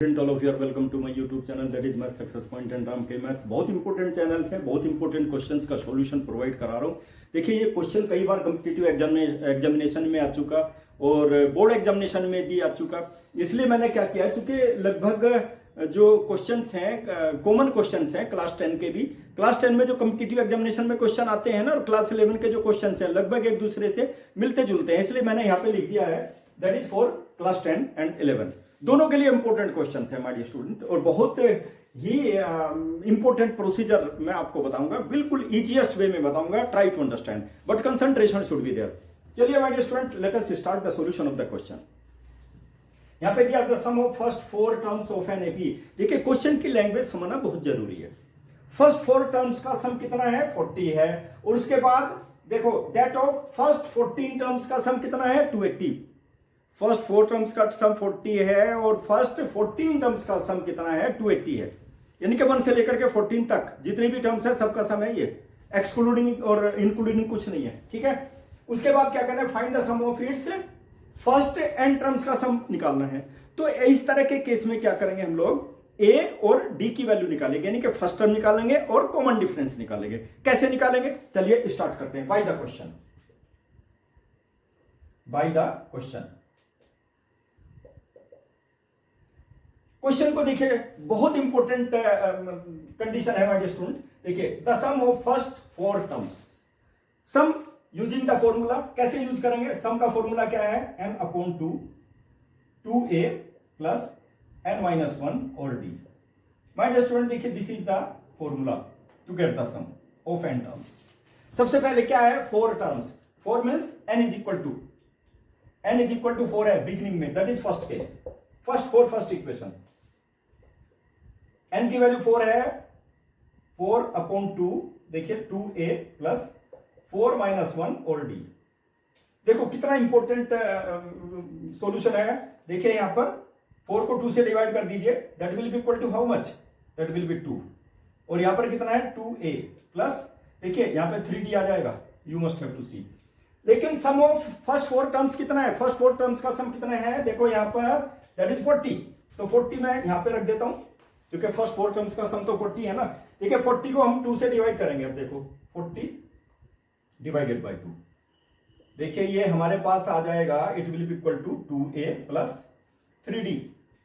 All of you are welcome to my YouTube channel that is my success point and Ram के maths. बहुत important channels हैं, बहुत important questions का solution provide करा रहा हूँ। देखिए ये क्वेश्चन कई बार कॉम्पिटिटिव एग्जामिनेशन में आ चुका और बोर्ड एग्जामिनेशन में भी आ चुका, इसलिए मैंने क्या किया, चूंकि लगभग जो क्वेश्चंस हैं कॉमन क्वेश्चंस हैं क्लास 10 के भी, क्लास 10 में जो कॉम्पिटिटिव एग्जामिनेशन में क्वेश्चन आते हैं ना, और क्लास 11 के जो क्वेश्चन हैं लगभग एक दूसरे से मिलते जुलते हैं, इसलिए मैंने यहाँ पे लिख दिया है that is for class 10 and 11। दोनों के लिए इंपॉर्टेंट क्वेश्चन है माय डियर स्टूडेंट, और बहुत ही इंपॉर्टेंट प्रोसीजर मैं आपको बताऊंगा, बिल्कुल इजीएस्ट वे में बताऊंगा। Try to understand but concentration should be there. चलिए my dear student, let us start the solution of the question. यहां पे दिया the sum of first 4 terms of an AP. देखिए क्वेश्चन की लैंग्वेज समझना बहुत जरूरी है। फर्स्ट 4 टर्म्स का सम कितना है, 40 है, और उसके बाद देखो दैट ऑफ फर्स्ट 14 टर्म्स का सम कितना है, 280। फर्स्ट 4 टर्म्स का सम 40 है और फर्स्ट 14 टर्म्स का सम कितना है, 280 है। यानी कि 1 से लेकर के 14 तक जितने भी टर्म्स है सबका सम है, ये एक्सक्लूडिंग और इंक्लूडिंग कुछ नहीं है, ठीक है। उसके बाद क्या करना है, find the sum of its first n terms का सम निकालना है। तो इस तरह के केस में क्या करेंगे हम लोग, ए और डी की वैल्यू निकालेंगे, यानी कि फर्स्ट टर्म निकालेंगे और कॉमन डिफरेंस निकालेंगे। कैसे निकालेंगे, चलिए स्टार्ट करते हैं by the question. By the question, question को देखिए, बहुत इंपॉर्टेंट कंडीशन है माय डियर स्टूडेंट। देखिए the sum of first 4 terms, sum using the formula. कैसे यूज करेंगे, सम का फॉर्मूला क्या है, n upon 2 2a plus n minus 1 और d। माय डियर स्टूडेंट देखिए this is the formula to get the sum of n terms. सबसे पहले क्या है, 4 terms, 4 means n is equal to 4 है बिगिनिंग में, that is first case, first equation. n की value 4 है, 4 अपॉन 2, देखिए 2a प्लस 4 माइनस 1 और d। देखो कितना इंपॉर्टेंट सॉल्यूशन है। देखिए यहां पर 4 को 2 से डिवाइड कर दीजिए, that will be equal to how much, that will be 2, और यहां पर कितना है 2a प्लस, देखिए यहां पे 3d आ जाएगा, यू मस्ट हैव टू सी। लेकिन सम ऑफ फर्स्ट 4 टर्म्स कितना है, फर्स्ट 4 टर्म्स का सम कितना है, देखो यहां पर दैट इज 40। तो 40 मैं यहां पे रख देता हूं, क्योंकि फर्स्ट 4 टर्म्स का सम तो 40 है ना। ठीक है, 40 को हम 2 से डिवाइड करेंगे। अब देखो 40 डिवाइडेड बाय 2, देखिए ये हमारे पास आ जाएगा, it will be equal to 2a plus 3d।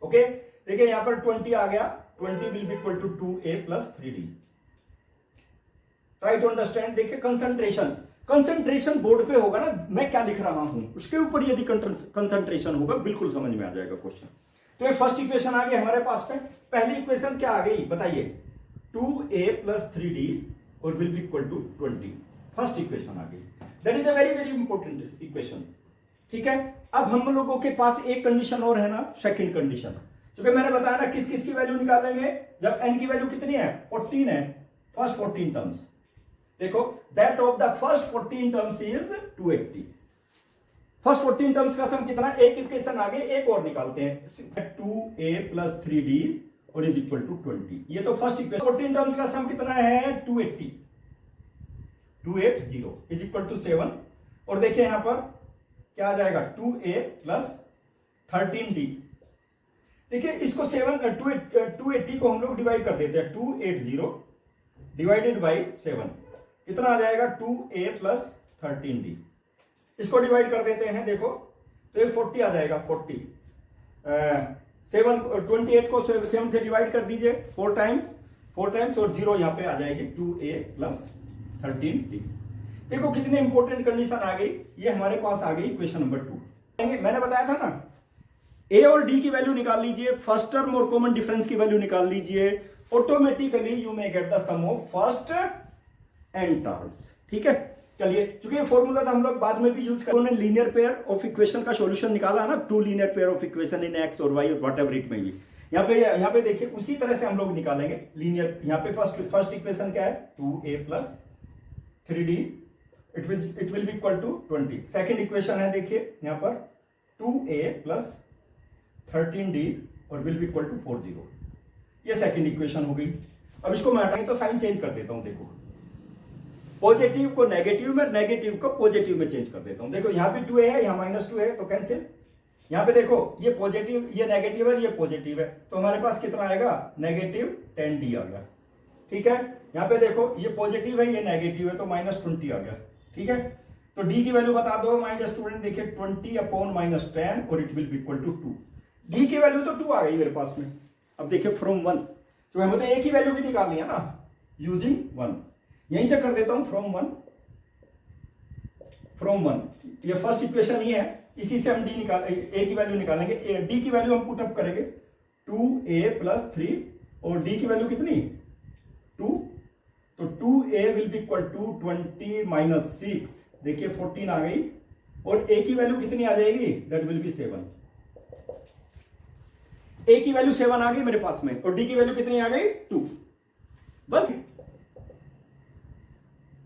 Okay, देखिए यहां पर 20 आ गया, 20 will be equal to 2a plus 3d। Try to understand. देखिए कंसंट्रेशन बोर्ड पे होगा ना, मैं क्या लिख रहा हूं उसके ऊपर यदि कंसंट्रेशन होगा बिल्कुल समझ में आ जाएगा क्वेश्चन। तो ये फर्स्ट इक्वेशन आ गई हमारे पास पे। पहली इक्वेशन क्या आ गई बताइए, 2a प्लस 3d और will be equal to 20। First equation आ गई, that is a very very important equation, ठीक है। अब हम लोगों के पास एक कंडीशन और है ना, सेकंड कंडीशन। क्योंकि मैंने बताया ना किस किस की वैल्यू निकालेंगे, जब n की वैल्यू कितनी है, 14 है, फर्स्ट 14 टर्म्स। देखो that of the first 14 terms is 280। First 14 terms का सम कितना, एक इक्वेशन आगे एक और निकालते हैं, 2a प्लस 3d और इज इक्वल टू 20। ये तो फर्स्ट इक्वेशन। 14 टर्म्स का सम कितना है, 280 इज इक्वल टू 7, और देखिए यहां पर क्या आ जाएगा, 2a प्लस 13d। देखिए इसको 280 को हम लोग डिवाइड कर देते हैं, 280 डिवाइडेड बाई 7 कितना आ जाएगा, 2a प्लस 13d। इसको डिवाइड कर देते हैं, देखो तो ये 40 आ जाएगा, 40 28 को 7 से डिवाइड कर दीजिए 4 टाइम्स और 0 यहां पे आ जाएगी, 2a प्लस 13d। देखो कितनी इंपॉर्टेंट कंडीशन आ गई, ये हमारे पास आ गई इक्वेशन नंबर 2। मैंने बताया था ना, a और d की वैल्यू निकाल लीजिए, फर्स्ट टर्म और कॉमन डिफरेंस की वैल्यू निकाल लीजिए, automatically you may get the sum of first n terms, ठीक है। चलिए, चूंकि ये फॉर्मूला था हम लोग बाद में भी यूज करेंगे। लीनियर पेयर ऑफ इक्वेशन का सॉल्यूशन निकाला ना, 2 linear pair of equation in x और y और व्हाटएवर इट मे बी। यहाँ पे देखिए उसी तरह से हम लोग निकालेंगे लीनियर। यहाँ पे फर्स्ट इक्वेशन क्या है, 2a plus 3d, it will be equal to 20। Second equation है, देखिए यहाँ पर 2a प्लस 13d और विल बी इक्वल टू 40। ये सेकेंड इक्वेशन हो गई। अब इसको मैं हटाएं तो साइन चेंज कर देता हूं, देखो पॉजिटिव को नेगेटिव में, नेगेटिव को पॉजिटिव में चेंज कर देता हूं। देखो यहां भी 2a है, यहां -2 है, तो कैंसिल, यहाँ पे देखो ये पॉजिटिव, ये नेगेटिव है, ये पॉजिटिव है, तो हमारे पास कितना आएगा, -10d आ गया। ठीक है, यहाँ पे देखो ये पॉजिटिव है, ये नेगेटिव है, तो -20 आ गया। ठीक है, तो d की वैल्यू बता दो माय डियर स्टूडेंट। देखिए 20/-10 और it will be equal to 2। d की वैल्यू तो 2 आ गई मेरे पास में। अब देखिए फ्रॉम 1, तो हमें तो एक ही वैल्यू भी निकालनी है ना, यूजिंग 1। यहीं से कर देता हूं फ्रॉम 1। ये फर्स्ट इक्वेशन ही है, इसी से हम डी निकाल ए की वैल्यू निकालेंगे। डी की वैल्यू हम पुटअप करेंगे 2a + 3 और डी की वैल्यू कितनी 2, तो 2a will be equal to 20 - 6, देखिए 14 आ गई, और a की वैल्यू कितनी आ जाएगी, दैट विल बी 7। a की वैल्यू 7 आ गई मेरे पास में, और d की वैल्यू कितनी आ गई 2। बस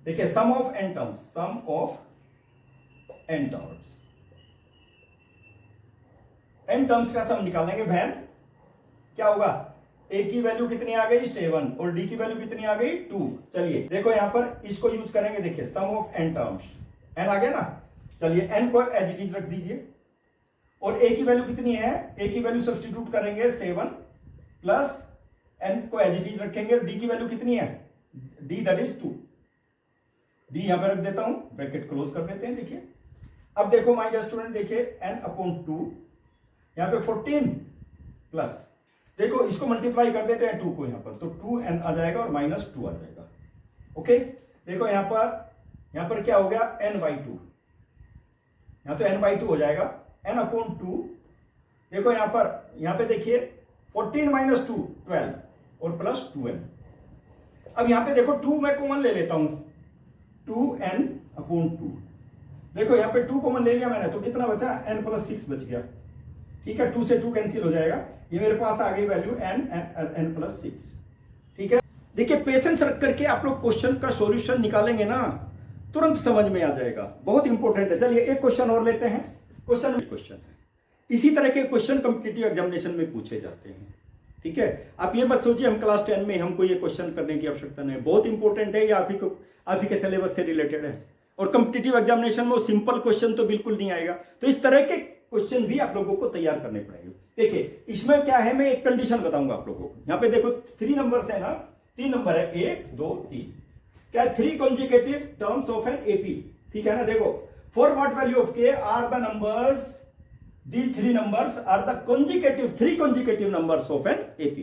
देखिए sum of n terms n terms का सम निकालेंगे वैन क्या होगा, a की वैल्यू कितनी आ गई 7 और d की वैल्यू कितनी आ गई 2। चलिए देखो यहां पर इसको यूज करेंगे, देखिए sum of n terms, n आ गया ना। चलिए n को एज इट इज रख दीजिए, और a की वैल्यू कितनी है, a की वैल्यू सब्स्टिट्यूट करेंगे 7 प्लस n को एज इट इज रखेंगे, d की वैल्यू कितनी है, d दैट इज 2। d यहां पर रख देता हूं, ब्रैकेट क्लोज कर देते हैं। देखिए अब देखो माय डियर स्टूडेंट, देखिए n/2, यहां पे 14 प्लस, देखो इसको मल्टीप्लाई कर देते हैं 2 को यहां पर, तो 2n आ जाएगा और -2 आ जाएगा। ओके, देखो यहां पर क्या हो गया n/2, यहां तो n/2 हो जाएगा, n/2। देखो यहां पे देखिए 14 - 2 12 और प्लस 2n। अब यहां पे देखो 2 मैं कॉमन ले लेता हूं, 2n/2। देखो यहां पे 2 कॉमन ले लिया मैंने, तो कितना बचा, n + 6 बच गया। ठीक है, 2 से 2 कैंसिल हो जाएगा, ये मेरे पास आ गई वैल्यू n + 6। ठीक है, देखिए पेशेंस रख करके आप लोग क्वेश्चन का सॉल्यूशन निकालेंगे ना, तुरंत समझ में आ जाएगा, बहुत इंपॉर्टेंट है। चलिए एक क्वेश्चन और लेते हैं। क्वेश्चन है, इसी तरह के क्वेश्चन कॉम्पिटिटिव एग्जामिनेशन में पूछे जाते हैं। ठीक है, आप ये मत सोचिए हम क्लास 10 में हमको ये क्वेश्चन करने की आवश्यकता नहीं, बहुत इंपॉर्टेंट है, ये आप ही के सिलेबस से रिलेटेड है, और कॉम्पिटिटिव एग्जामिनेशन में सिंपल क्वेश्चन तो बिल्कुल नहीं आएगा, तो इस तरह के क्वेश्चन भी आप लोगों को तैयार करने पड़ेंगे। देखिए इसमें क्या है, मैं एक कंडीशन बताऊंगा आप लोगों को। यहाँ पे देखो 3 नंबर्स है ना, 3 नंबर है 1 2 3, क्या 3 consecutive terms of an AP. ठीक है ना, देखो for what value of K are the numbers, these 3 numbers are the three consecutive numbers of an AP।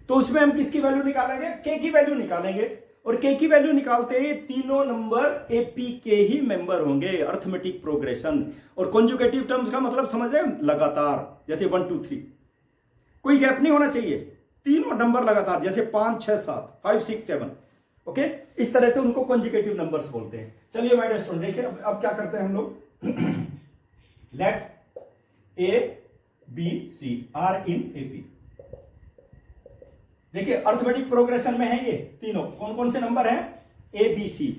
तो उसमें हम किसकी वैल्यू निकालेंगे, k की वैल्यू निकालेंगे, और k की वैल्यू निकालते ही तीनों नंबर AP के ही मेंबर होंगे, अर्थमेटिक प्रोग्रेशन। और कॉन्जुगेटिव टर्म्स का मतलब समझ रहे हैं, लगातार, जैसे 1 2 3, कोई गैप नहीं होना चाहिए, तीनों नंबर लगातार, जैसे 5 6 7 5 6 7। ओके, इस तरह से उनको कॉन्जुगेटिव नंबर्स बोलते हैं। चलिए माय डियर स्टूडेंट, देखिए अब क्या करते हैं हम लोग, let A B C are in AP। देखिए अर्थमेटिक प्रोग्रेशन में है ये तीनों, कौन कौन से नंबर हैं, A B C।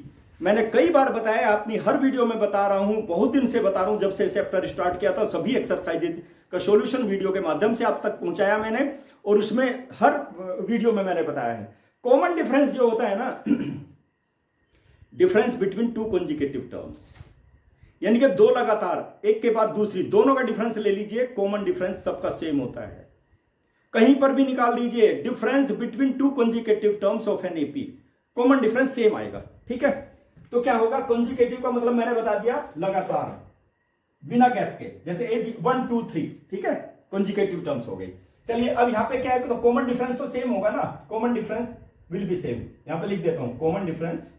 मैंने कई बार बताया, अपनी हर वीडियो में बता रहा हूं, बहुत दिन से बता रहा हूं, जब से चैप्टर स्टार्ट किया था सभी एक्सरसाइजेज का सॉल्यूशन वीडियो के माध्यम से आप तक पहुंचाया मैंने, और उसमें हर वीडियो में मैंने बताया है कॉमन डिफरेंस जो होता है ना, डिफरेंस बिटवीन 2 कॉन्जिक्यूटिव टर्म्स, यानी कि 2 लगातार एक के बाद दूसरी, दोनों का डिफरेंस ले लीजिए, कॉमन डिफरेंस सबका सेम होता है, कहीं पर भी निकाल दीजिए, difference between 2 consecutive terms of an AP, common difference same आएगा। ठीक है, तो क्या होगा, कॉन्जिक्यूटिव का मतलब मैंने बता दिया, लगातार बिना गैप के, जैसे ए 1 2 3। ठीक है, कॉन्जिक्यूटिव टर्म्स हो गई। चलिए अब यहां पे क्या है, तो कॉमन डिफरेंस तो सेम होगा ना, common difference will be same. यहां पे लिख देता हूं, common difference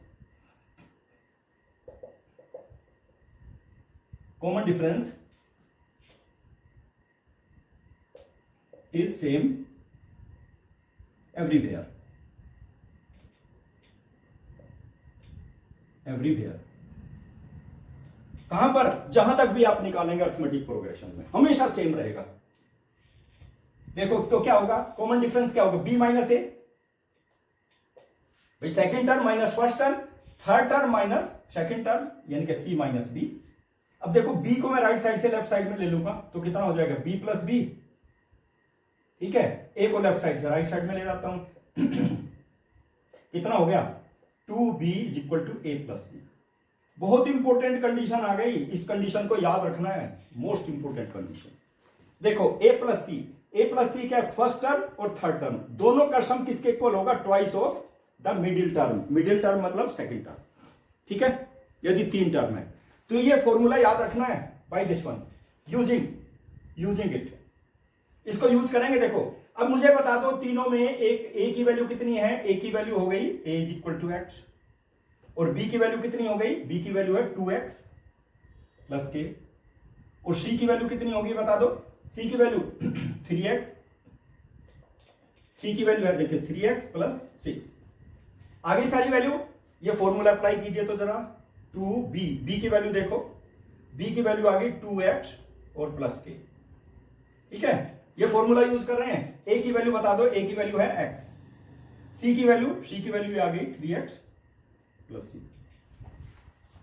is same everywhere। कहां पर, जहां तक भी आप निकालेंगे अर्थमेटिक प्रोग्रेशन में हमेशा सेम रहेगा। देखो तो क्या होगा, कॉमन डिफरेंस क्या होगा, B - A, भाई second term minus first term, third term minus second term, यानी कि C - B। अब देखो B को मैं राइट साइड से लेफ्ट साइड में ले लूंगा, तो कितना हो जाएगा, B + B। ठीक है, A को लेफ्ट साइड से राइट साइड में ले जाता हूं, कितना हो गया, 2B = A + C। बहुत इंपॉर्टेंट कंडीशन आ गई, इस कंडीशन को याद रखना है, मोस्ट इंपॉर्टेंट कंडीशन। देखो ए प्लस सी क्या, फर्स्ट टर्म और थर्ड टर्म दोनों का सम किसके इक्वल होगा, twice of the middle term. Middle term मतलब सेकंड टर्म, ठीक है, यदि 3 टर्म है तो ये फॉर्मूला याद रखना है by this one, using it, इसको यूज करेंगे। देखो अब मुझे बता दो तीनों में एक ए की वैल्यू कितनी है, ए की वैल्यू हो गई ए इज इक्वल टू एक्स, और बी की वैल्यू कितनी हो गई, बी की वैल्यू है 2x प्लस के, और सी की वैल्यू कितनी होगी बता दो, सी की वैल्यू 3x, सी की वैल्यू है देखिए 3x प्लस 6, आगे सारी वैल्यू, ये फॉर्मूला अप्लाई कीजिए तो जरा 2b, बी की वैल्यू देखो, बी की वैल्यू आ गई 2x और प्लस के, ठीक है, ये फॉर्मूला यूज कर रहे हैं। ए की वैल्यू बता दो, ए की वैल्यू है x, सी की वैल्यू आ गई 3x प्लस 6।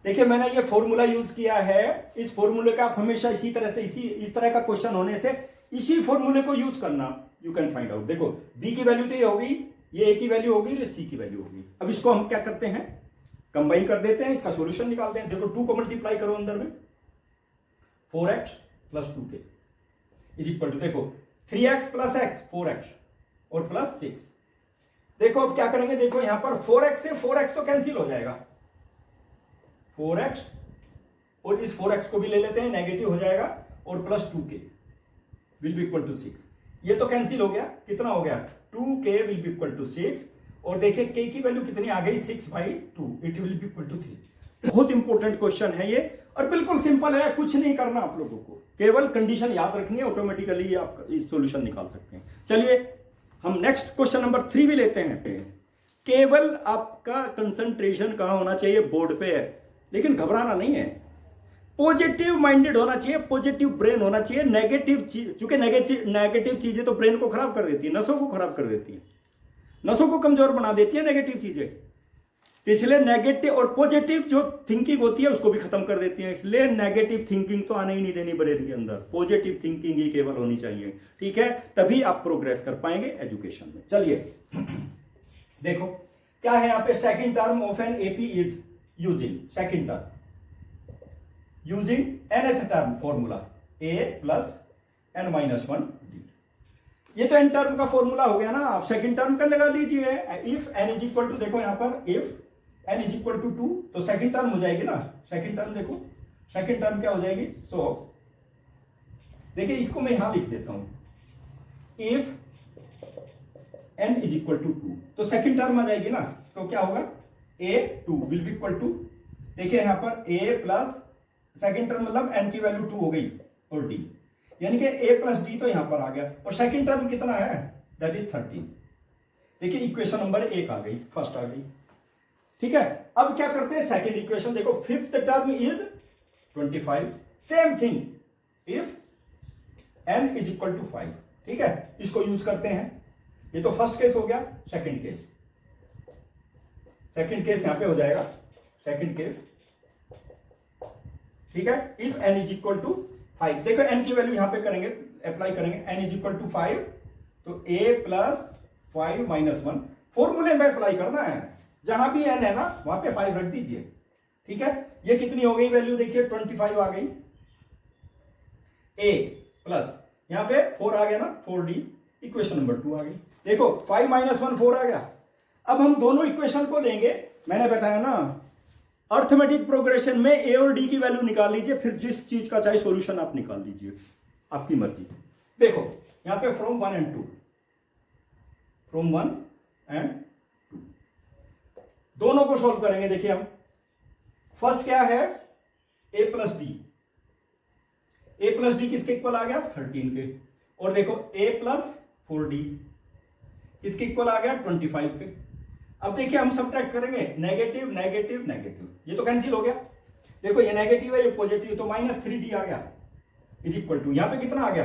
देखिए मैंने ये फॉर्मूला यूज किया है, इस फॉर्मूले का आप हमेशा इसी तरह से इस तरह का क्वेश्चन होने से इसी फॉर्मूले को यूज करना, यू कैन फाइंड आउट। देखो बी की वैल्यू तो ये होगी, ये ए की वैल्यू होगी, ये सी की वैल्यू होगी। अब इसको हम क्या करते हैं, कंबाइन कर देते हैं, इसका सॉल्यूशन निकालते हैं। देखो 2 को मल्टीप्लाई करो अंदर में, 4x plus 2k is equal to, देखो 3x प्लस x 4x और प्लस 6। देखो अब क्या करेंगे, देखो यहां पर 4x से 4x तो कैंसिल हो जाएगा, 4x और इस 4x को भी ले लेते हैं, नेगेटिव हो जाएगा, और plus 2k will be equal to 6, ये तो कैंसिल हो गया, कितना हो गया 2k will be equal to 6, और देखिए k की वैल्यू कितनी आ गई 6/2, it will be equal to 3। बहुत इंपॉर्टेंट क्वेश्चन है ये, और बिल्कुल सिंपल है, कुछ नहीं करना आप लोगों को, केवल कंडीशन याद रखनी है, ऑटोमेटिकली आप इस सॉल्यूशन निकाल सकते हैं। चलिए हम नेक्स्ट क्वेश्चन नंबर 3 भी लेते हैं। केवल आपका कंसंट्रेशन कहां होना चाहिए, बोर्ड पे है, लेकिन घबराना नहीं है, पॉजिटिव माइंडेड होना चाहिए, पॉजिटिव ब्रेन होना चाहिए। नेगेटिव चीज, चूंकि नेगेटिव चीजें तो ब्रेन को खराब कर देती है, नसों को खराब कर देती है, नसों को कमजोर बना देती है नेगेटिव चीजें, इसलिए नेगेटिव और पॉजिटिव जो थिंकिंग होती है उसको भी खत्म कर देती है। इसलिए नेगेटिव थिंकिंग तो आने ही नहीं देनी ब्रेन के अंदर, पॉजिटिव थिंकिंग ही केवल होनी चाहिए, ठीक है, तभी आप प्रोग्रेस कर पाएंगे एजुकेशन में। चलिए देखो क्या है यहाँ पे, second term of an AP is using, second term using nth term formula a plus n minus 1 d, ये तो n टर्म का फॉर्मूला हो गया ना, आप सेकंड टर्म का लगा लीजिए। If n is equal to, देखो यहां पर if n is equal to 2 तो सेकंड टर्म हो जाएगी ना, सेकंड टर्म देखो, सेकंड टर्म क्या हो जाएगी, सो देखिए इसको मैं यहां लिख देता हूं, if n is equal to 2 तो सेकंड टर्म आ जाएगी ना, तो क्या होगा a2 will be equal to, देखिए यहां पर a प्लस सेकंड टर्म मतलब n की वैल्यू 2 हो गई और d, यानी कि a प्लस डी तो यहां पर आ गया, और सेकंड टर्म कितना है, दैट इज 13। देखिए इक्वेशन नंबर 1 आ गई, फर्स्ट आ गई, ठीक है। अब क्या करते हैं, सेकंड इक्वेशन देखो, fifth term is 25, same thing, if n is equal to 5, ठीक है, इसको यूज करते हैं। ये तो फर्स्ट केस हो गया, सेकंड केस, सेकंड केस यहां पे हो जाएगा, सेकंड केस, ठीक है, if n is equal to 5, देखो n की वैल्यू यहां पे करेंगे, अप्लाई करेंगे, n इज इक्वल टू 5 तो a प्लस 5 माइनस 1, फॉर्मूले में अप्लाई करना है, जहां भी n है ना वहां पे 5 रख दीजिए, ठीक है। ये कितनी हो गई वैल्यू, देखिए 25 आ गई, a प्लस यहां पे 4 आ गया ना, 4d, इक्वेशन नंबर 2 आ गई। देखो 5 माइनस 1 4 आ गया। अब हम दोनों इक्वेशन को लेंगे, मैंने बताया ना अर्थमेटिक प्रोग्रेशन में ए और डी की वैल्यू निकाल लीजिए, फिर जिस चीज का चाहे सॉल्यूशन आप निकाल लीजिए, आपकी मर्जी। देखो यहां पे फ्रॉम 1 एंड 2, फ्रॉम 1 एंड 2 दोनों को सॉल्व करेंगे। देखिए हम फर्स्ट क्या है, a plus D, a plus D किसके इक्वल आ गया 13 के, और देखो a प्लस 4d किसके इक्वल आ गया 25 के। अब देखिए हम सब्ट्रैक्ट करेंगे, नेगेटिव नेगेटिव नेगेटिव, ये तो कैंसिल हो गया, देखो ये नेगेटिव है ये पॉजिटिव, तो माइनस 3d आ गया इज इक्वल टू, यहां पे कितना आ गया,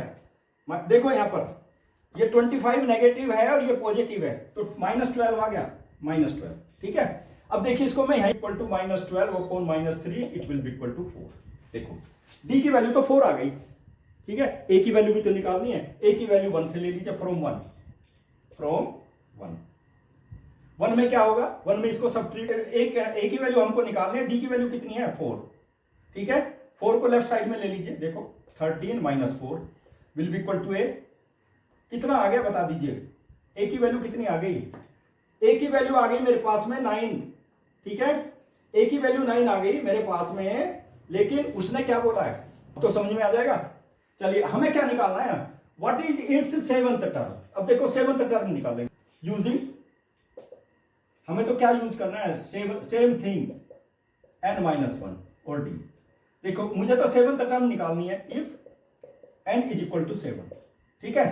देखो यहां पर ये 25 नेगेटिव है और ये पॉजिटिव है, तो माइनस 12 आ गया, माइनस 12, ठीक है। अब देखिए इसको मैं यहां equal to minus 12 upon minus 3, it will be equal to 4। देखो डी की वैल्यू तो 4 आ गई, ठीक है, ए की वैल्यू भी तो निकालनी है, ए की वैल्यू 1 से ले लीजिए, फ्रॉम 1, 1 में क्या होगा, 1 में इसको सब्ट्रैक्ट, ए की वैल्यू हमको निकालनी है, डी की वैल्यू कितनी है 4, ठीक है। 4 को लेफ्ट साइड में ले लीजिए, देखो 13 minus 4 will be equal to A, कितना आ गया बता दीजिए, ए की वैल्यू कितनी आ गई, ए की वैल्यू आ गई मेरे पास में 9, ठीक है, ए की वैल्यू 9 आ गई मेरे पास में, लेकिन उसने क्या बोला है तो समझ में आ जाएगा। चलिए हमें क्या निकालना है, what is it's 7th term. अब देखो 7th टर्म निकालेंगे यूजिंग, हमें तो क्या यूज करना है, सेम थिंग n माइनस 1 और डी। देखो मुझे तो 7th टर्म निकालनी है, if n is equal to 7, ठीक है,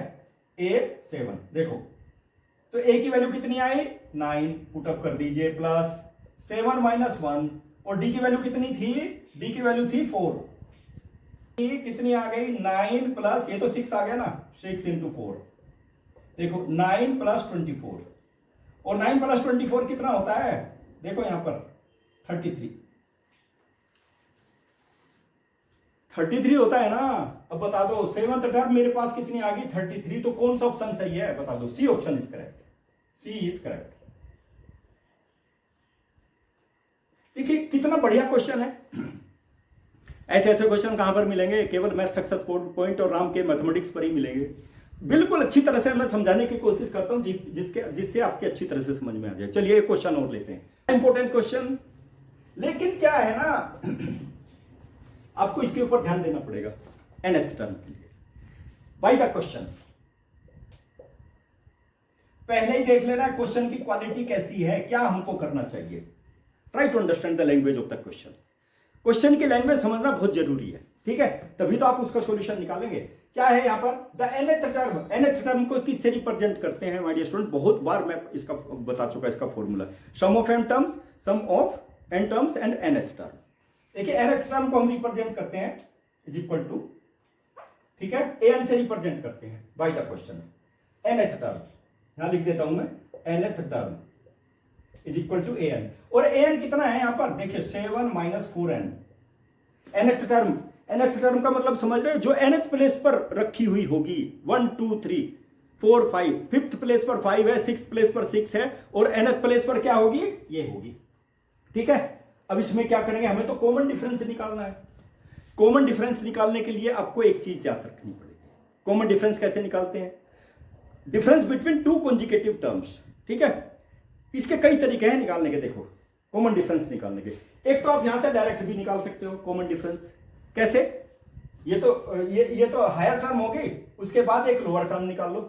a 7, देखो तो a की वैल्यू कितनी आई 9, पुटअप कर दीजिए, प्लस 7 माइनस 1 और d की वैल्यू कितनी थी, d की वैल्यू थी 4, कितनी आ गई 9 प्लस, ये तो 6 आ गया ना, 6 इंटू 4, देखो 9 प्लस 24, और 9 प्लस 24 कितना होता है, देखो यहां पर 33 होता है ना। अब बता दो 7th टर्म मेरे पास कितनी आ गई 33, तो कौन सा ऑप्शन सही है बता दो, C option is correct, C is correct. देखिए कितना बढ़िया क्वेश्चन है। ऐसे ऐसे क्वेश्चन कहां पर मिलेंगे, केवल मैथ सक्सेस पॉइंट और राम के मैथमेटिक्स पर ही मिलेंगे। बिल्कुल अच्छी तरह से मैं समझाने की कोशिश करता हूं जिससे आपके अच्छी तरह से समझ में आ जाए। चलिए एक क्वेश्चन और लेते हैं, इंपॉर्टेंट क्वेश्चन, लेकिन क्या है ना आपको इसके ऊपर ध्यान देना पड़ेगा nth टर्म के लिए। बाय द क्वेश्चन पहले ही देख लेना क्वेश्चन की क्वालिटी कैसी है, क्या हमको करना चाहिए। Try to understand the language of the question, question की लैंग्वेज समझना बहुत जरूरी है, ठीक है, तभी तो आप उसका सॉल्यूशन निकालेंगे। क्या है यहां पर द nth टर्म को किससे रिप्रेजेंट करते हैं माय डियर स्टूडेंट, बहुत बार मैं इसका बता चुका इसका formula, sum of n terms, sum of n terms and nth term. देखिए nth टर्म को हम रिप्रेजेंट करते हैं इज इक्वल टू, ठीक है, an से रिप्रेजेंट करते हैं by the question. nth term यहां लिख देता हूं मैं, nth term is equal to an, और an कितना है यहां पर देखिए 7 माइनस 4n। nth टर्म का मतलब समझ रहे हो, जो nth प्लेस पर रखी हुई होगी, 1 2 3 4 5, 5th प्लेस पर 5 है, 6th प्लेस पर 6 है, और nth प्लेस पर क्या होगी, ये होगी, ठीक है। अब इसमें क्या करेंगे, हमें तो कॉमन डिफरेंस निकालना है। कॉमन डिफरेंस निकालने के लिए आपको एक चीज याद रखनी पड़ेगी, कॉमन डिफरेंस कैसे निकालते हैं, difference between two consecutive terms, ठीक है। इसके कई तरीके हैं निकालने के, देखो कॉमन डिफरेंस निकालने के, एक तो आप यहां से डायरेक्ट भी निकाल सकते हो कॉमन डिफरेंस। कैसे, ये तो हायर टर्म होगी, उसके बाद एक लोअर टर्म निकाल लो,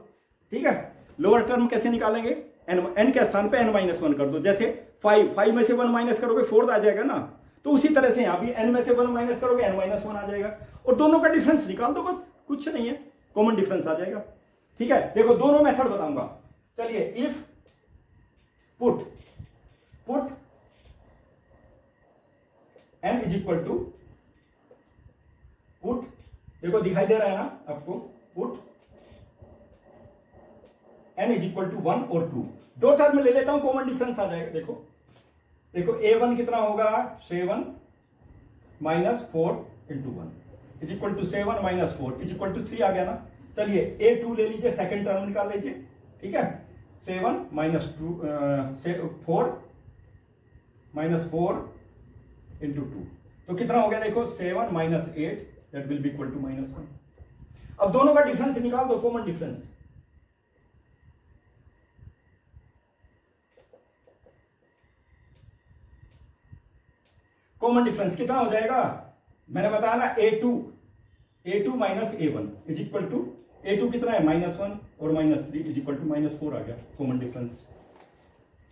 ठीक है। लोअर टर्म कैसे निकालेंगे, n के स्थान पे n-1 कर दो, जैसे 5 में से 1 माइनस करोगे 4 आ जाएगा ना, तो उसी तरह से यहां भी n में से 1 माइनस करोगे n-1 आ जाएगा, और दोनों का डिफरेंस निकाल दो, बस कुछ नहीं है, कॉमन डिफरेंस आ जाएगा, ठीक है। देखो दोनों मेथड बताऊंगा, चलिए if put n is equal to, put, देखो दिखाई दे रहा है ना आपको, put n is equal to 1 और 2, दो टर्म ले लेता हूं, कॉमन डिफरेंस आ जाएगा। देखो a1 कितना होगा 7 minus 4 into 1 is equal to 7 minus 4 is equal to 3 आ गया ना। चलिए a2 ले लीजिए, सेकंड टर्म निकाल लीजिए, ठीक है, 7 माइनस 4 माइनस 4 इंटू 2, तो कितना हो गया, देखो 7 minus 8 that will be equal to -1। अब दोनों का डिफरेंस निकाल दो, कॉमन डिफरेंस, कॉमन डिफरेंस कितना हो जाएगा, मैंने बताया ना a2 minus a1 is equal to, a2 कितना है -1 और -3 इज इक्वल टू -4 आ गया कॉमन डिफरेंस,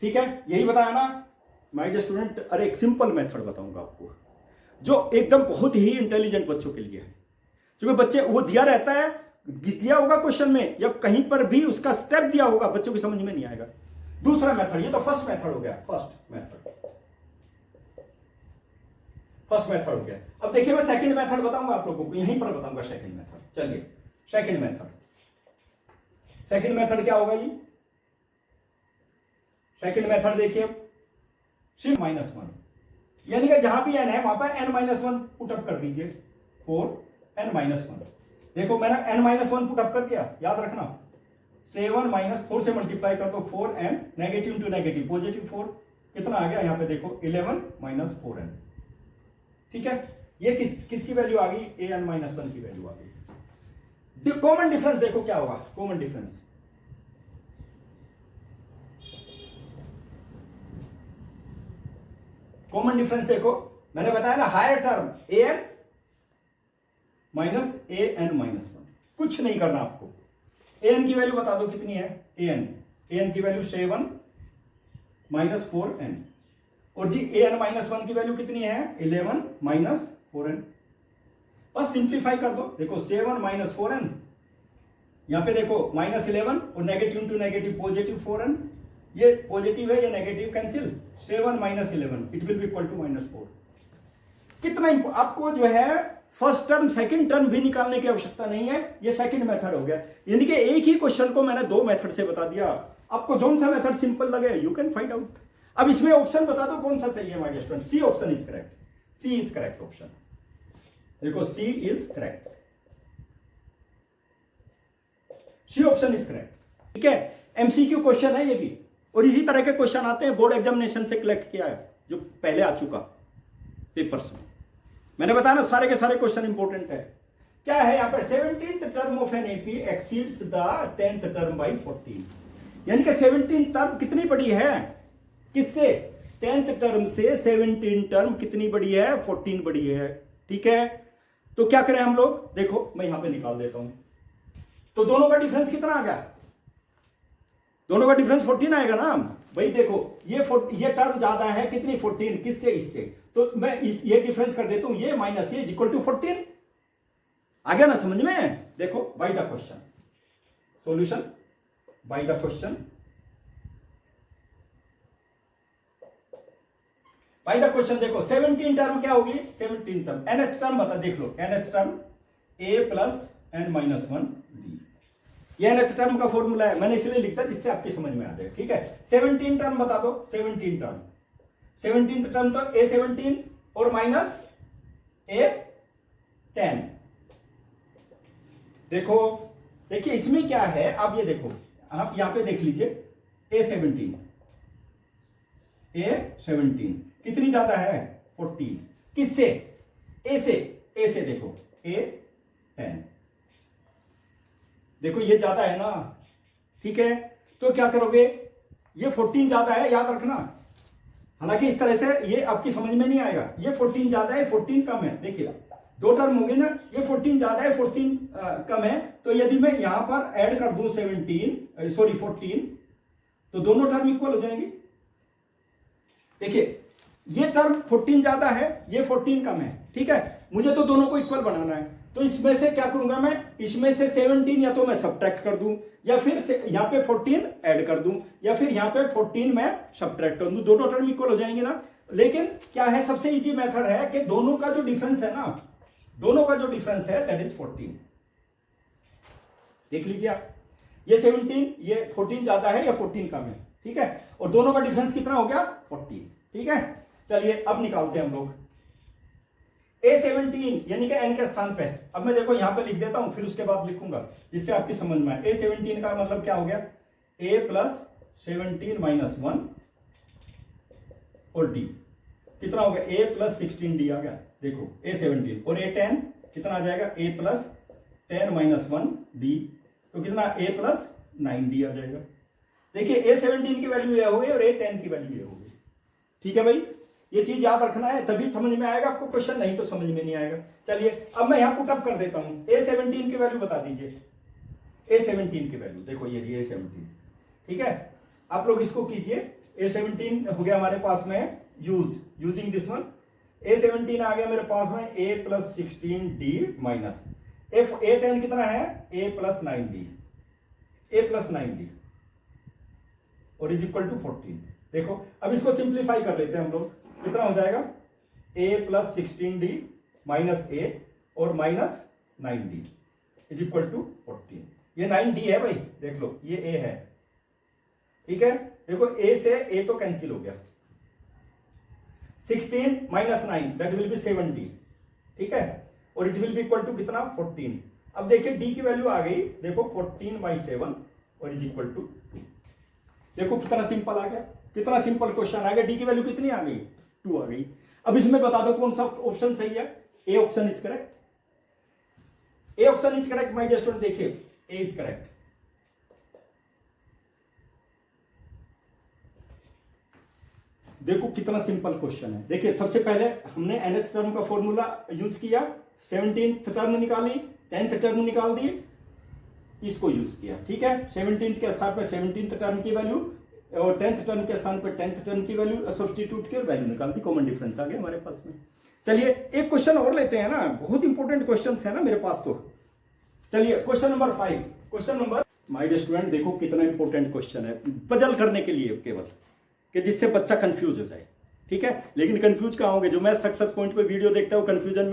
ठीक है। यही बताया ना माय डियर स्टूडेंट। अरे एक सिंपल मेथड बताऊंगा आपको, जो एकदम बहुत ही इंटेलिजेंट बच्चों के लिए है, क्योंकि बच्चे वो दिया रहता है, दिया होगा क्वेश्चन में या कहीं पर भी उसका स्टेप दिया होगा, बच्चों की समझ में नहीं आएगा। दूसरा मेथड, ये तो फर्स्ट मेथड हो गया, फर्स्ट मेथड हो गया। अब देखिए मैं सेकंड मेथड बताऊंगा आप लोगों को, यहीं पर बताऊंगा सेकंड मेथड। चलिए सेकंड मेथड क्या होगा जी, सेकंड मेथड देखिए सिर्फ -1, यानी कि जहां भी n है वहां पर n-1 पुटअप कर दीजिए, 4 n-1। देखो मैंने n-1 पुटअप कर दिया, याद रखना 7 माइनस 4 से मल्टीप्लाई कर दो 4n, negative into negative positive 4, कितना आ गया यहाँ पे देखो 11 माइनस 4n। ठीक है, ये किसकी वैल्यू आ गई, an माइनस 1 की वैल्यू आ गई। कॉमन डिफरेंस देखो क्या होगा, कॉमन डिफरेंस देखो, मैंने बताया ना higher term an minus an minus 1, कुछ नहीं करना आपको। an की वैल्यू बता दो कितनी है, an की वैल्यू 7 माइनस 4n, और जी an माइनस 1 की वैल्यू कितनी है 11 माइनस 4n। बस सिंप्लीफाई कर दो, देखो 7 माइनस 4n, यहां पे देखो माइनस 11 और negative to negative positive 4n, ये पॉजिटिव है ये negative cancel, 7 minus 11 it will be equal to -4। कितना आपको जो है फर्स्ट टर्म सेकंड टर्म भी निकालने की आवश्यकता नहीं है, ये सेकंड मेथड हो गया। यानी कि एक ही क्वेश्चन को मैंने दो मेथड से बता दिया, आपको जोन सा मेथड सिंपल लगे यू कैन फाइंड आउट। अब इसमें ऑप्शन बता दो कौन सा सही है my dear student, C option is correct, C is correct option, देखो C is correct, C option is correct. ठीक है, एमसीक्यू क्वेश्चन है ये भी, और इसी तरह के क्वेश्चन आते हैं बोर्ड एग्जामिनेशन से कलेक्ट किया है जो पहले आ चुका पेपर्स में। मैंने बताया ना सारे के सारे क्वेश्चन इंपॉर्टेंट है। क्या है यहाँ पे 17th term of an AP exceeds the 10th term by 14, यानी कि 17th टर्म कितनी बड़ी है किससे, 10th टर्म से 17th टर्म कितनी बड़ी है 14 बड़ी है। ठीक है, तो क्या करें हम लोग, देखो मैं यहां पे निकाल देता हूं, तो दोनों का डिफरेंस कितना आ गया, दोनों का डिफरेंस 14 आएगा ना भाई। देखो ये टर्म ज्यादा है कितनी 14, किससे इससे, तो मैं ये डिफरेंस कर देता हूं, ये माइनस ये इक्वल टू 14 आ गया ना समझ में। देखो bye the question solution, bye the question, by the question देखो 17 टर्म क्या होगी, 17 टर्म nth टर्म बता, देख लो nth term a plus n minus 1 d, ये nth टर्म का फॉर्मूला है, मैंने इसलिए लिखता जिससे आपकी समझ में आ जाए। ठीक है, 17 टर्म बता दो, 17 टर्म, 17th टर्म तो a17 और माइनस a10। देखो देखिए इसमें क्या है, आप ये देखो, आप यहां पे देख लीजिए a17 कितनी ज्यादा है 14, किससे, ए से देखो a10, देखो ये ज्यादा है ना। ठीक है, तो क्या करोगे, ये 14 ज्यादा है याद रखना, हालांकि इस तरह से ये आपकी समझ में नहीं आएगा, ये 14 ज्यादा है 14 कम है, देखिए दो टर्म हो गए ना, ये 14 ज्यादा है 14 कम है, तो यदि मैं यहां पर ऐड कर दूं 14 तो दोनों टर्म इक्वल हो जाएंगे। देखिए ये टर्म 14 ज्यादा है ये 14 कम है, ठीक है, मुझे तो दोनों को इक्वल बनाना है, तो इसमें से क्या करूंगा मैं, इसमें से 17 या तो मैं सब्ट्रैक्ट कर दूं, या फिर से यहां पे 14 ऐड कर दूं, या फिर यहां पे 14 मैं सब्ट्रैक्ट कर दूं, दोनों टर्म इक्वल हो जाएंगे ना। लेकिन क्या है, सबसे इजी मेथड है कि दोनों का जो डिफरेंस है ना, दोनों का जो डिफरेंस है दैट इज 14। देख लीजिए आप, ये 17 ये 14 ज्यादा है या 14 कम है, ठीक है, और दोनों का डिफरेंस कितना हो गया 14। ठीक है, चलिए अब निकालते हैं हम लोग a17 यानी कि n के स्थान पे, अब मैं देखो यहां पे लिख देता हूं फिर उसके बाद लिखूंगा जिससे आपकी समझ में आए। a17 का मतलब क्या हो गया, a प्लस 17 माइनस 1 और d कितना हो गया, a प्लस 16d आ गया। देखो a17 और a10 कितना आ जाएगा, a प्लस 10 माइनस 1d, तो कितना a प्लस 9d आ जाएगा। देखिए a17 की वैल्यू ये हो गई और a10 की वैल्यू ये हो गई। ठीक है भाई, ये चीज याद रखना है तभी समझ में आएगा आपको क्वेश्चन, नहीं तो समझ में नहीं आएगा। चलिए अब मैं यहां पुट अप कर देता हूं, a17 की वैल्यू बता दीजिए, a17 की वैल्यू देखो ये a17, ठीक है, आप लोग इसको कीजिए, a17 हो गया हमारे पास में यूजिंग दिस वन, a17 आ गया मेरे पास में a plus 16d minus a10 कितना है a प्लस 9d और इज इक्वल टू 14। देखो अब इसको सिंप्लीफाई कर लेते हैं हम लोग, कितना हो जाएगा a plus 16d minus a और minus 9d is equal to 14। ये 9d है भाई, देख लो ये a है, ठीक है, देखो a से a तो कैंसिल हो गया, 16 minus 9 that will B 7d, ठीक है, और it will be equal to कितना 14। अब देखिए d की वैल्यू आ गई, देखो 14 बाई 7 और इज इक्वल टू 2। देखो कितना सिंपल आ गया, कितना सिंपल क्वेश्चन आ गया। डी की वैल्यू कितनी आ गई? 2 आ गई। अब इसमें बता दो कौन सा ऑप्शन सही है। A option is correct, A option is correct my dear student. देखिए ए इज करेक्ट। देखो कितना सिंपल क्वेश्चन है। देखिए सबसे पहले हमने nth टर्म का फॉर्मूला यूज किया, 17th टर्म निकाली, 10th टर्म निकाल दी, इसको यूज किया। ठीक है, 17th के स्थान पर 17th टर्म की वैल्यू और 10th टर्म के स्थान पर 10th टर्म की वैल्यू सब्स्टिट्यूट की और वैल्यू निकाल दी। कॉमन डिफरेंस आ गया हमारे पास में। चलिए एक क्वेश्चन और लेते हैं ना, बहुत इंपॉर्टेंट क्वेश्चन है ना मेरे पास तो। चलिए question number 5। Question number my dear student देखो कितना इंपॉर्टेंट क्वेश्चन है, पजल करने के लिए केवल, कि जिससे बच्चा कंफ्यूज हो जाए। ठीक है, लेकिन कंफ्यूज कहाँ होंगे? जो मैं सक्सेस पॉइंट पे वीडियो देखता हूँ कंफ्यूजन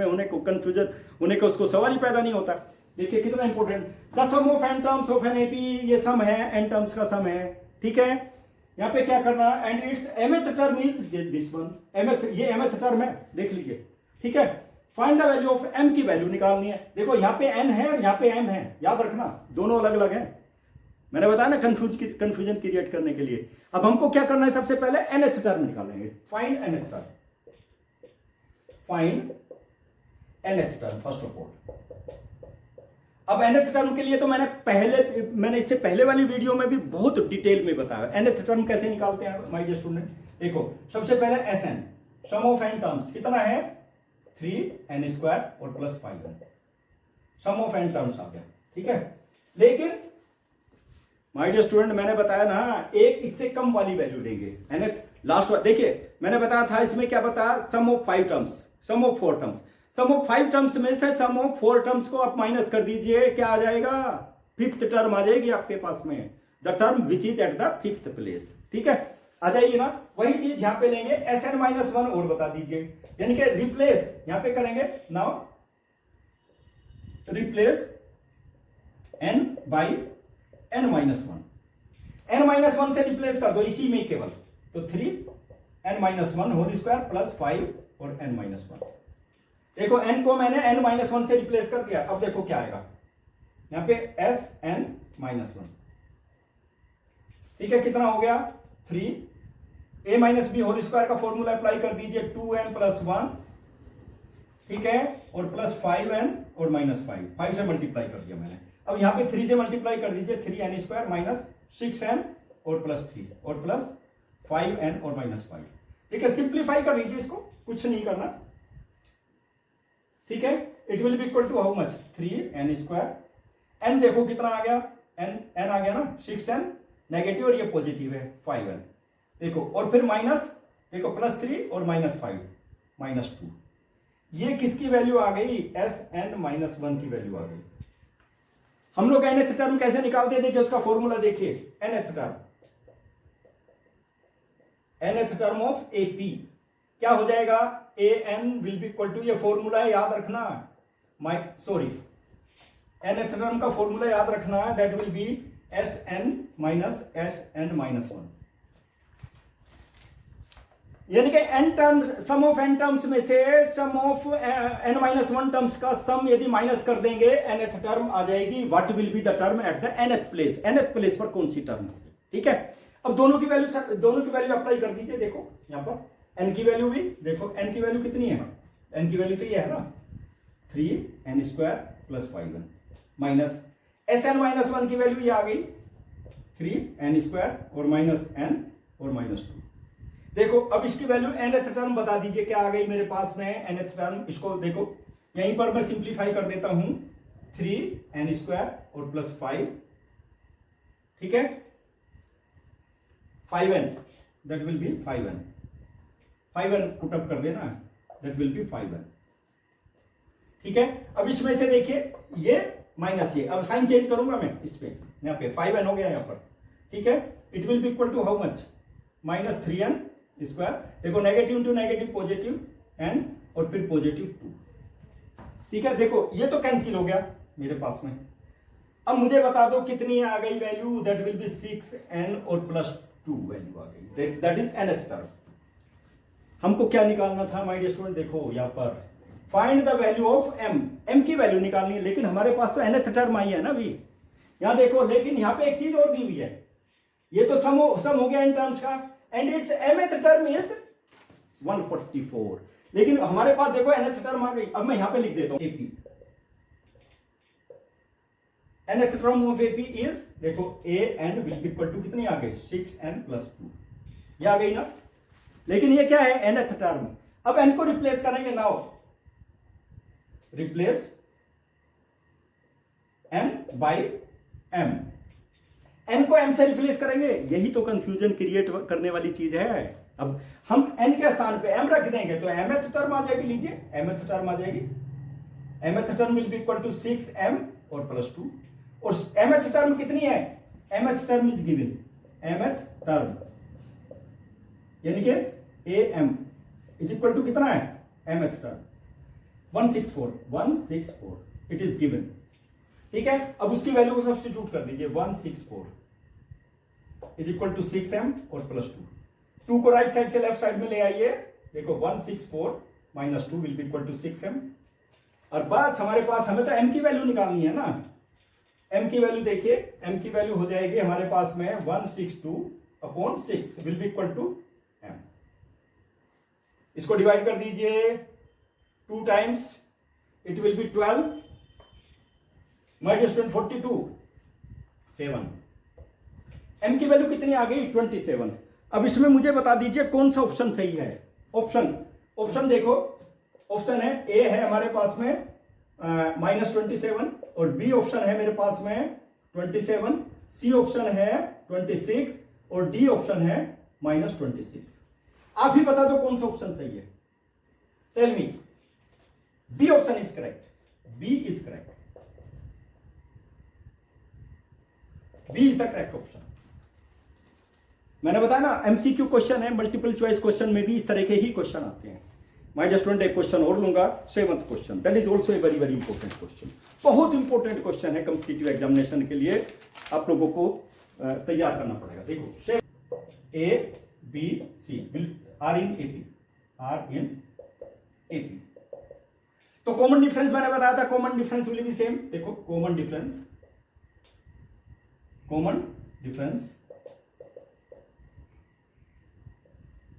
होने का उसको सवाल ही पैदा नहीं होता। देखिए कितना important, the sum of n terms of an AP, ये सम है, एन टर्म्स का सम है। ठीक है, यहाँ पे क्या करना, and it's mth term is this one. ये mth टर्म है, देख लीजिए। ठीक है, find the value of m की वैल्यू निकालनी है। देखो यहाँ पे n है और यहाँ पे m है, याद रखना दोनों अलग अलग हैं। मैंने बताया ना कंफ्यूजन क्रिएट करने के लिए। अब हमको क्या करना है, सबसे पहले nth टर्म निकालेंगे। Find nth term, find nth term first of all. अब nth टर्म के लिए तो मैंने इससे पहले वाली वीडियो में भी बहुत डिटेल में बताया nth टर्म कैसे निकालते हैं माय डियर स्टूडेंट। देखो सबसे पहले Sn, sum of n terms कितना है, 3n² और plus 5n, sum of n terms आ गया। ठीक है, लेकिन माय डियर स्टूडेंट मैंने बताया ना एक इससे कम वाली वैल्यू देंगे। लास्ट देखिए मैंने बताया था इसमें क्या बताया, sum of 5 terms, sum of 4 terms. Sum of 5 terms में से सम ऑफ 4 टर्म्स को आप माइनस कर दीजिए, क्या आ जाएगा, 5th टर्म आ जाएगी आपके पास में, the term which is at the 5th place. ठीक है, आ जाइए ना, वही चीज यहां पे लेंगे, Sn-1 और बता दीजिए, यानी कि रिप्लेस यहां पे करेंगे। Now replace n by n-1, n-1 से रिप्लेस कर दो इसी में केवल, तो 3n-1 होल स्क्वायर प्लस 5 और n-1। देखो n को मैंने n-1 से रिप्लेस कर दिया। अब देखो क्या आएगा यहां पे Sn-1। ठीक है, कितना हो गया, 3a minus B whole square का फॉर्मूला अप्लाई कर दीजिए, 2n प्लस 1। ठीक है, और प्लस 5n और माइनस 5 से मल्टीप्लाई कर दिया मैंने। अब यहां पे 3 से मल्टीप्लाई कर दीजिए, 3n² माइनस 6n और प्लस 3 और प्लस 5n और माइनस 5। ठीक है, सिंप्लीफाई कर लीजिए इसको, कुछ नहीं करना। ठीक है, it will be equal to how much, 3n²। n देखो कितना आ गया, n आ गया ना, 6n नेगेटिव और ये पॉजिटिव है 5n। देखो और फिर माइनस, देखो प्लस 3 और माइनस 5 माइनस 2। ये किसकी वैल्यू आ गई, Sn-1 की वैल्यू आ गई। हम लोग nth टर्म कैसे निकालते हैं, देखिए उसका फॉर्मूला देखिए। nth टर्म ऑफ AP क्या हो जाएगा, an will be equal to, ये फॉर्मूला है याद रखना, nth टर्म का फॉर्मूला याद रखना है, दैट विल बी Sn-1, यानी कि n terms, sum of n terms में से सम ऑफ n-1 टर्म्स का सम यदि माइनस कर देंगे nth टर्म आ जाएगी। What will be the term at the nth place, nth place पर कौन सी टर्म होगी। ठीक है, अब दोनों की वैल्यू अप्लाई कर दीजिए। देखो यहां पर n की वैल्यू भी देखो, n की वैल्यू कितनी है, n की वैल्यू तो ये है ना, 3n² plus 5n minus Sn-1 की वैल्यू ये आ गई, 3n² और माइनस n और माइनस 2। देखो अब इसकी वैल्यू nth टर्म बता दीजिए क्या आ गई मेरे पास में nth टर्म। इसको देखो यहीं पर मैं सिंप्लीफाई कर देता हूं, 3n² और प्लस 5। ठीक है, 5n that will B 5n put up कर देना, दैट विल बी 5n। ठीक है, अब इसमें से देखिए ये माइनस ये, अब साइन चेंज करूंगा मैं इस पे, यहाँ पे 5n हो गया यहाँ पर। ठीक है, it will be equal to how much, minus 3n square. देखो negative into negative positive n और फिर पॉजिटिव 2। ठीक है, देखो ये तो कैंसिल हो गया मेरे पास में। अब मुझे बता दो कितनी आ गई value, that will B 6n और प्लस 2 वैल्यू आ गई, दैट इज nth टर्म। हमको क्या निकालना था माय डियर स्टूडेंट, देखो यहां पर find the value of m की वैल्यू निकालनी है, लेकिन हमारे पास तो nth टर्म आई है ना अभी। यहां देखो, लेकिन यहां पे एक चीज और दी हुई है, ये तो सम हो गया इन टर्म्स का, and it's mth term is 144, लेकिन हमारे पास देखो nth टर्म आ गई। अब मैं यहां पे लिख देता हूं AP, nth term of AP is, देखो a n will be equal to कितनी आ गई, 6n + 2, ये आ गई ना। लेकिन ये क्या है, nth टर्म। अब n को रिप्लेस करेंगे, now replace n by m, n को m से रिप्लेस करेंगे, यही तो कंफ्यूजन क्रिएट करने वाली चीज है। अब हम n के स्थान पे m रख देंगे तो mth टर्म आ जाएगी, लीजिए mth टर्म आ जाएगी, mth term will be equal to 6m और +2, और mth टर्म कितनी है, mth term is given, mth term यानी कि am इज इक्वल टू कितना है, mth term 164 it is given, ठीक है। अब उसकी वैल्यू को सब्स्टिट्यूट कर दीजिए, 164 इज इक्वल टू 6m और +2, 2 को राइट साइड से लेफ्ट साइड में ले आइए, देखो 164 - 2 will be equal to 6m, और बस हमारे पास, हमें तो m की वैल्यू निकालनी है ना, m की वैल्यू देखिए, m की वैल्यू हो जाएगी हमारे पास में 162/6 will be equal to m। इसको डिवाइड कर दीजिए 2 times, it will be 12 -20 42 7, m की वैल्यू कितनी आ गई, 27। अब इसमें मुझे बता दीजिए कौन सा ऑप्शन सही है। ऑप्शन देखो, ऑप्शन है ए है हमारे पास में -27, और बी ऑप्शन है मेरे पास में 27, सी ऑप्शन है 26, और डी ऑप्शन है -26। आप ही बता दो कौन सा ऑप्शन सही है, tell me. B option is correct, B is correct, B is the correct option. मैंने बताया ना, एमसीक्यू क्वेश्चन है, मल्टीपल चॉइस क्वेश्चन में भी इस तरह के ही क्वेश्चन आते हैं। मैं जस्ट एक क्वेश्चन और लूंगा, 7th question, that is also a very very important question, बहुत इंपॉर्टेंट क्वेश्चन है कॉम्पिटिटिव एग्जामिनेशन के लिए, आप लोगों को तैयार करना पड़ेगा। देखो, a b c will are in AP, तो कॉमन डिफरेंस मैंने बताया था, common difference will be same. देखो, common difference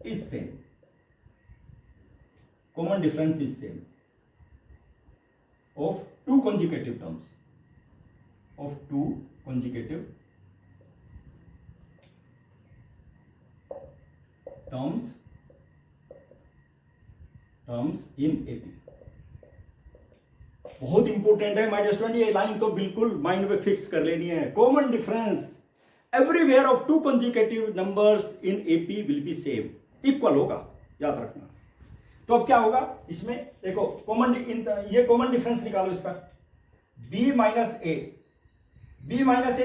is same, common difference is same of two consecutive terms, in AP। बहुत इंपॉर्टेंट है माय स्टूडेंट, ये line तो बिल्कुल माइंड में फिक्स कर लेनी है। Common difference everywhere of 2 consecutive numbers in AP will be same, equal होगा, याद रखना। तो अब क्या होगा इसमें, देखो ये कॉमन डिफरेंस निकालो इसका, b - a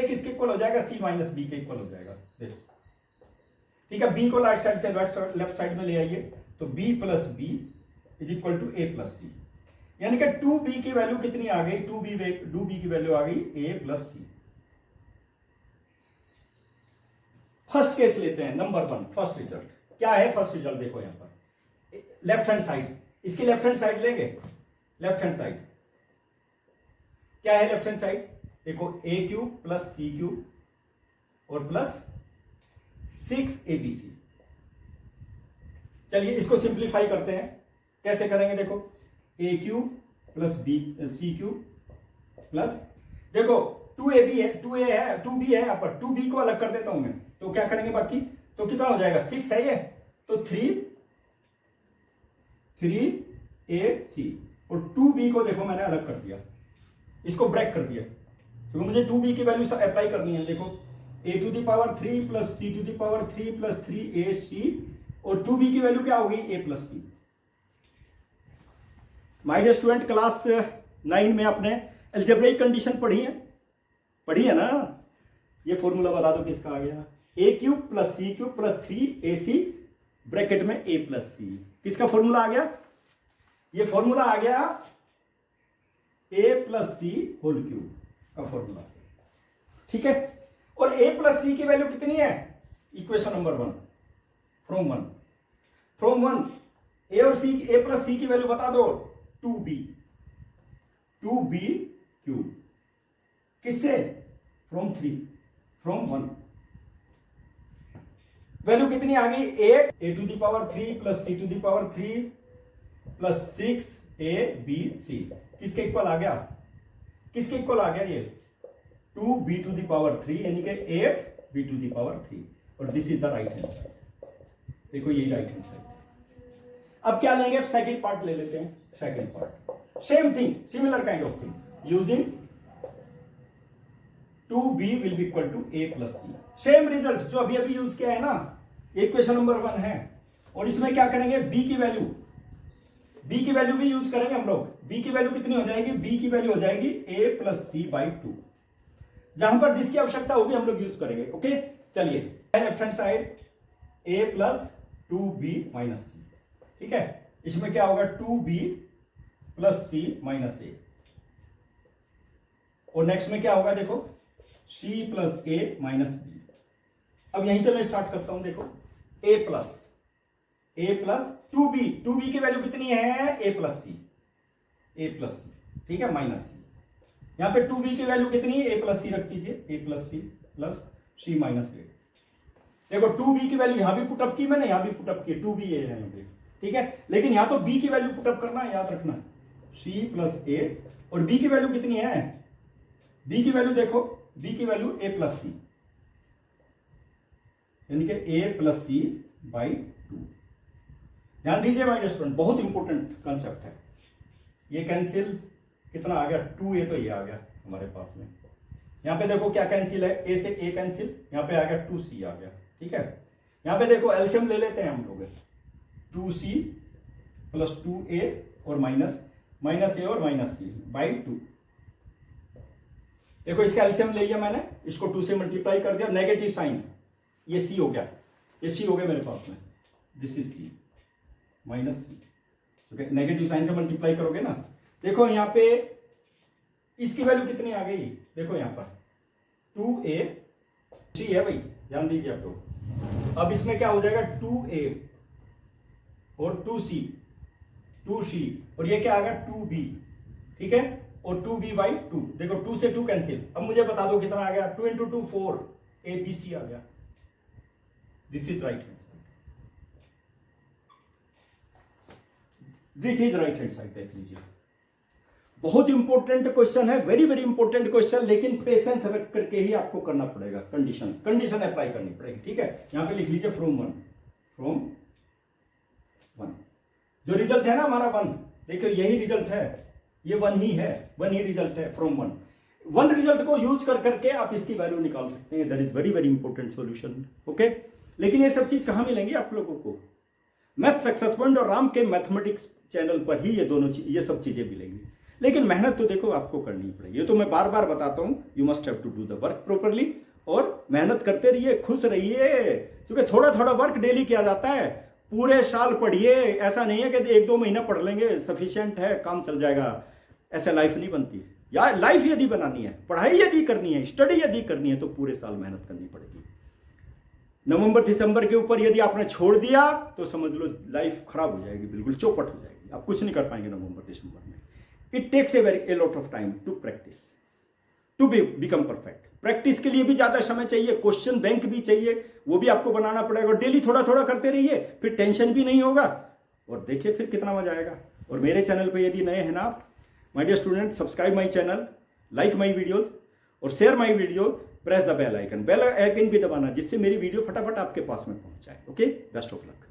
किसके इक्वल हो जाएगा, c - b के इक्वल हो जाएगा। देखो, ठीक है, b को राइट साइड से लेफ्ट साइड में ले आइए, तो b + b is equal to a + c, यानी कि 2b की वैल्यू कितनी आ गई, 2b की वैल्यू आ गई a + c। फर्स्ट केस लेते हैं, नंबर 1, फर्स्ट रिजल्ट क्या है। फर्स्ट रिजल्ट देखो यहां पर, लेफ्ट हैंड साइड, इसकी लेफ्ट हैंड साइड लेंगे, लेफ्ट हैंड साइड क्या है, लेफ्ट हैंड साइड देखो, a³ + c³ और प्लस 6abc। चलिए इसको सिंप्लीफाई करते हैं, कैसे करेंगे, देखो a³ + c³ प्लस, देखो 2ab है, 2a है, 2b है, यहाँ पर 2b को अलग कर देता हूं मैं, तो क्या करेंगे बाकी, तो कितना हो जाएगा, 6 है ये, तो 3ac, और 2b को देखो मैंने अलग कर दिया, इसको ब्रेक कर दिया, क्योंकि मुझे 2b की वैल्यू अप्लाई करनी है। देखो a³ + c³ + 3ac, और 2b की वैल्यू क्या होगी, a + c। My dear student, class 9 में आपने अलजेब्रिक कंडीशन पढ़ी है ना। ये फॉर्मूला बता दो किसका आ गया, a³ + c³ + 3ac ब्रैकेट में a + c, किसका फॉर्मूला आ गया, ये फॉर्मूला आ गया a + c³ का फॉर्मूला, ठीक है। और a + c की वैल्यू कितनी है, इक्वेशन नंबर 1 फ्रॉम 1 a और c, a + c की वैल्यू बता दो, 2b³ किससे, फ्रॉम 3 फ्रॉम 1। वैल्यू कितनी आ गई 8 a to the power 3 plus c to the power 3 plus 6 a b c। किसके इक्वल आ गया, किसके इक्वल आ गया ये 2b टू द पावर 3 यानी कि 8b टू द पावर 3। और this is the right hand side. देखो यही राइट हैंड साइड। अब क्या लेंगे, अब सेकंड पार्ट ले लेते हैं। Second part same thing, similar kind of thing, using 2b will be equal to a plus c। Same result जो अभी अभी यूज किया है ना, इक्वेशन नंबर 1 है। और इसमें क्या करेंगे, b की वैल्यू भी यूज करेंगे हम लोग। b की वैल्यू कितनी हो जाएगी, b की वैल्यू हो जाएगी a प्लस सी बाई 2। जहां पर जिसकी आवश्यकता होगी हम लोग यूज करेंगे। ओके, चलिए left hand side a plus 2b minus c. ठीक है, इसमें क्या होगा 2b प्लस सी माइनस ए। और नेक्स्ट में क्या होगा, देखो c प्लस ए माइनस बी। अब यहीं से मैं स्टार्ट करता हूं। देखो a प्लस 2b की वैल्यू कितनी है a प्लस सी, ठीक है, माइनस सी। यहां पे 2b की वैल्यू कितनी है, a प्लस सी रख दीजिए, a प्लस सी माइनस ए। देखो 2b की वैल्यू यहां भी पुटअप की मैंने, यहां भी पुटअप की, 2b है यहां पे, ठीक है। लेकिन यहां तो b की वैल्यू पुटअप करना है, याद रखना, c प्लस ए। और b की वैल्यू कितनी है, b की वैल्यू देखो, b की वैल्यू a प्लस सी, यानी कि a प्लस सी बाई 2। ध्यान दीजिए माय डियर स्टूडेंट, बहुत इंपॉर्टेंट कंसेप्ट है। ये कैंसिल कितना आ गया 2a, तो ये आ गया हमारे पास में। यहां पे देखो क्या कैंसिल है, a से a कैंसिल, यहां पे आ गया 2c आ गया। ठीक है, यहां पे देखो एलसीएम ले लेते हैं हम लोग, 2c प्लस 2a और माइनस a और माइनस c बाई 2। देखो इसका एलसीएम ले लिया मैंने, इसको 2 से मल्टीप्लाई कर दिया, नेगेटिव साइन, ये c हो गया, ये c हो गया मेरे पास में, this is c minus C. Okay, negative sign से मल्टीप्लाई करोगे ना। देखो यहां पे इसकी वैल्यू कितनी आ गई, देखो यहां पर 2a c है भाई, ध्यान दीजिए आप लोग। अब इसमें क्या हो जाएगा 2a और 2c और ये क्या आ गया 2b, ठीक है, और 2b बाई 2। देखो 2 से 2 कैंसिल। अब मुझे बता दो कितना आ गया, 2 इंटू 2 4, abc आ गया। This is right hand side, this is right hand side, देख लीजिए। बहुत इंपॉर्टेंट क्वेश्चन है, वेरी वेरी इंपॉर्टेंट क्वेश्चन, लेकिन पेशेंस रख करके ही आपको करना पड़ेगा, कंडीशन अप्लाई करनी पड़ेगी। ठीक है, यहां पे लिख लीजिए फ्रॉम वन। जो रिजल्ट है ना हमारा 1, देखो यही रिजल्ट है, ये 1 ही रिजल्ट है, फ्रॉम 1 रिजल्ट को यूज कर करके आप इसकी वैल्यू निकाल सकते हैं। That is very very important solution. Okay, लेकिन ये सब चीज कहां मिलेंगी आप लोगों को, मैथ सक्सेस पॉइंट और राम के मैथमेटिक्स चैनल पर ही ये सब चीजें मिलेंगी। लेकिन मेहनत तो देखो आपको करनी पड़ेगी, ये तो मैं बार बार बताता हूं, you must have to do the work properly. और मेहनत करते रहिए, खुश रहिए, क्योंकि थोड़ा थोड़ा वर्क डेली किया जाता है। पूरे साल पढ़िए, ऐसा नहीं है कि 1-2 महीना पढ़ लेंगे सफिशिएंट है, काम चल जाएगा, ऐसे लाइफ नहीं बनती। या लाइफ यदि बनानी है, पढ़ाई यदि करनी है, स्टडी यदि करनी है, तो पूरे साल मेहनत करनी पड़ेगी। नवंबर दिसंबर के ऊपर यदि आपने छोड़ दिया तो समझ लो लाइफ खराब हो जाएगी, बिल्कुल चौपट हो जाएगी, आप कुछ नहीं कर पाएंगे नवंबर दिसंबर में। It takes a lot of time to practice to become perfect. Practice के लिए भी ज्यादा समय चाहिए, क्वेश्चन बैंक भी चाहिए, वो भी आपको बनाना पड़ेगा। और डेली थोड़ा थोड़ा करते रहिए, फिर टेंशन भी नहीं होगा, और देखिए फिर कितना मजा आएगा। और मेरे चैनल पे यदि नए हैं ना आप, my dear student, subscribe my channel, like my videos और share my video, press the bell icon भी दबाना, जिससे मेरी वीडियो फटाफट आपके पास में पहुंच जाए। Okay, best of luck.